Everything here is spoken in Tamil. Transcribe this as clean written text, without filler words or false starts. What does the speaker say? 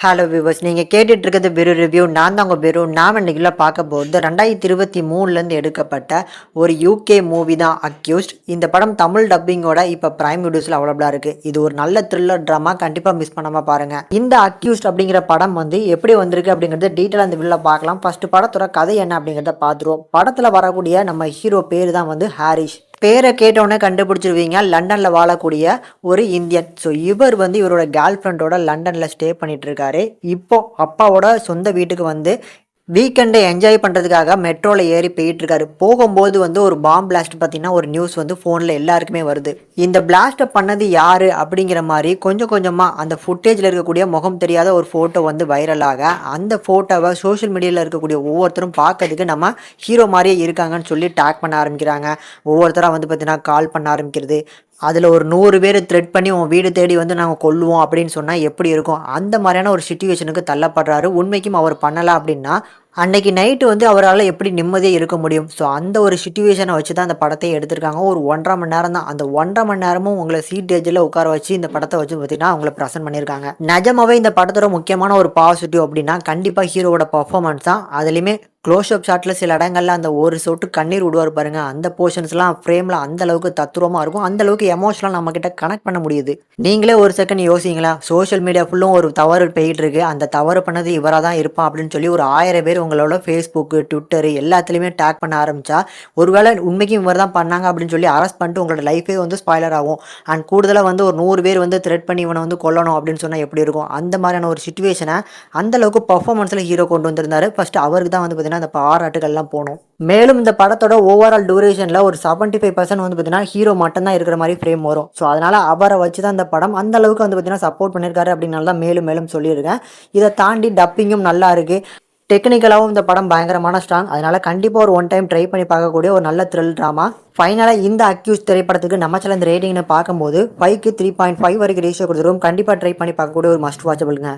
ஹலோ வியூவர்ஸ், நீங்கள் கேட்டுட்டு இருக்கிறது பெரு ரிவ்யூ. நான் தான் உங்கள் பெரு. நாம் இன்னைக்குள்ள பார்க்க போகிறது 2023லேருந்து எடுக்கப்பட்ட ஒரு யூகே மூவி தான் அக்யூஸ்ட். இந்த படம் தமிழ் டப்பிங்கோட இப்போ பிரைம் வீடியோஸில் அவைலபிளாக இருக்குது. இது ஒரு நல்ல த்ரில்லர் ட்ராமா, கண்டிப்பாக மிஸ் பண்ணாமல் பாருங்கள். இந்த அக்யூஸ்ட் அப்படிங்கிற படம் வந்து எப்படி வந்திருக்கு அப்படிங்கிறது டீட்டெயிலாக அந்த வீடியோவில் பார்க்கலாம். ஃபர்ஸ்ட் படத்தோட கதை என்ன அப்படிங்கிறத பார்த்துருவோம். படத்தில் வரக்கூடிய நம்ம ஹீரோ பேர் தான் வந்து ஹாரிஷ். பேரை கேட்டவுடனே கண்டுபிடிச்சிருவீங்க, லண்டனில் வாழக்கூடிய ஒரு இந்தியன். ஸோ இவர் வந்து இவரோட கேர்ள் ஃப்ரெண்டோட லண்டனில் ஸ்டே பண்ணிட்டு இருக்காரு. இப்போ அப்பாவோட சொந்த வீட்டுக்கு வந்து வீக்கெண்டை என்ஜாய் பண்ணுறதுக்காக மெட்ரோவில் ஏறி போயிட்டு இருக்காரு. போகும்போது வந்து ஒரு பாம் பிளாஸ்ட் பார்த்தீங்கன்னா ஒரு நியூஸ் வந்து ஃபோனில் எல்லாருக்குமே வருது. இந்த பிளாஸ்ட்டை பண்ணது யார் அப்படிங்கிற மாதிரி கொஞ்சம் கொஞ்சமாக அந்த ஃபுட்டேஜில் இருக்கக்கூடிய முகம் தெரியாத ஒரு ஃபோட்டோ வந்து வைரலாக, அந்த ஃபோட்டோவை சோஷியல் மீடியாவில் இருக்கக்கூடிய ஒவ்வொருத்தரும் பார்க்கறதுக்கு நம்ம ஹீரோ மாதிரியே இருக்காங்கன்னு சொல்லி டேக் பண்ண ஆரம்பிக்கிறாங்க. ஒவ்வொருத்தராக வந்து பார்த்தீங்கன்னா கால் பண்ண ஆரம்பிக்கிறது. அதில் ஒரு 100 பேர் த்ரெட் பண்ணி உன் வீடு தேடி வந்து நாங்கள் கொல்லுவோம் அப்படின்னு சொன்னால் எப்படி இருக்கும்? அந்த மாதிரியான ஒரு சிச்சுவேஷனுக்கு தள்ளப்படுறாரு. உண்மைக்கும் அவர் பண்ணலை அப்படின்னா அன்னைக்கு நைட்டு வந்து அவரால் எப்படி நிம்மதியாக இருக்க முடியும்? ஸோ அந்த ஒரு சிச்சுவேஷனை வச்சு தான் அந்த படத்தை எடுத்திருக்காங்க. ஒரு 1.5 மணி நேரம் தான். அந்த 1.5 மணி நேரமும் உங்களை சீட் ஏஜில் உட்கார வச்சு இந்த படத்தை வச்சு பார்த்தீங்கன்னா அவங்கள ப்ரெசென்ட் பண்ணியிருக்காங்க. நிஜமாவே இந்த படத்தோட முக்கியமான ஒரு பாசிட்டிவ் அப்படின்னா கண்டிப்பாக ஹீரோவோட பர்ஃபார்மன்ஸ் தான். அதுலேயுமே க்ளோஸ்அப் ஷாட்டில் சில இடங்களில் அந்த ஒரு சொட்டு கண்ணீர் விடுவார் பாருங்க, அந்த போர்ஷன்ஸ்லாம் ஃப்ரேமில் அந்த அளவுக்கு தத்துரமாக இருக்கும். அந்த அளவுக்கு எமோஷனலாக நம்மக்கிட்ட கனெக்ட் பண்ண முடியுது. நீங்களே ஒரு செகண்ட் யோசிங்களா, சோஷியல் மீடியா ஃபுல்லும் ஒரு தவறு போயிட்டு இருக்கு, அந்த தவறு பண்ணது இவராக தான் இருப்பான் அப்படின்னு சொல்லி ஒரு 1000 பேர் உங்களோட ஃபேஸ்புக்கு, ட்விட்டரு எல்லாத்துலேயுமே டேக் பண்ண ஆரம்பித்தா, ஒருவேளை உண்மைக்கும் இவர் தான் பண்ணாங்க அப்படின்னு சொல்லி அரெஸ்ட் பண்ணிட்டு உங்களோட லைஃபே வந்து ஸ்பாய்லர் ஆகும். அண்ட் கூடுதலாக வந்து ஒரு 100 பேர் வந்து த்ரெட் பண்ணி இவனை வந்து கொல்லணும் அப்படின்னு சொன்னால் எப்படி இருக்கும்? அந்த மாதிரியான ஒரு சிச்சுவேஷனை அந்தளவுக்கு பர்ஃபார்மன்ஸில் ஹீரோ கொண்டு வந்திருந்தாரு. ஃபஸ்ட்டு அவருக்கு தான் வந்து பார்த்தீங்கன்னா அந்த பாராட்டுகள்லாம் போகணும். மேலும் இந்த படத்தோட ஓவரால் டூரேஷனில் ஒரு 75% வந்து பார்த்தீங்கன்னா ஹீரோ மட்டும்தான் இருக்கிற மாதிரி ஃப்ரேம் வரும். ஸோ அதனால் அவரை வச்சு தான் இந்த படம் அந்த அளவுக்கு வந்து பார்த்தீங்கன்னா சப்போர்ட் பண்ணியிருக்காரு அப்படின்னால தான் மேலும் சொல்லியிருக்கேன். இதை தாண்டி டப்பிங்கும் நல்லா இருக்குது. டெக்னிக்கலாகவும் இந்த படம் பயங்கரமான ஸ்ட்ராங். அதனால் கண்டிப்பாக ஒரு ஒன் டைம் ட்ரை பண்ணி பார்க்கக்கூடிய ஒரு நல்ல த்ரில் ட்ராமா. ஃபைனலாக இந்த அக்யூஸ் திரைப்படத்துக்கு நம்ம சேனல் இந்த ரேட்டிங்னு பார்க்கும்போது 5க்கு 3.5 வரைக்கும் ரேஷியோ கொடுத்துருவோம். கண்டிப்பாக ட்ரை பண்ணி பார்க்கக்கூடிய ஒரு மஸ்ட் வாட்சபிளுங்க.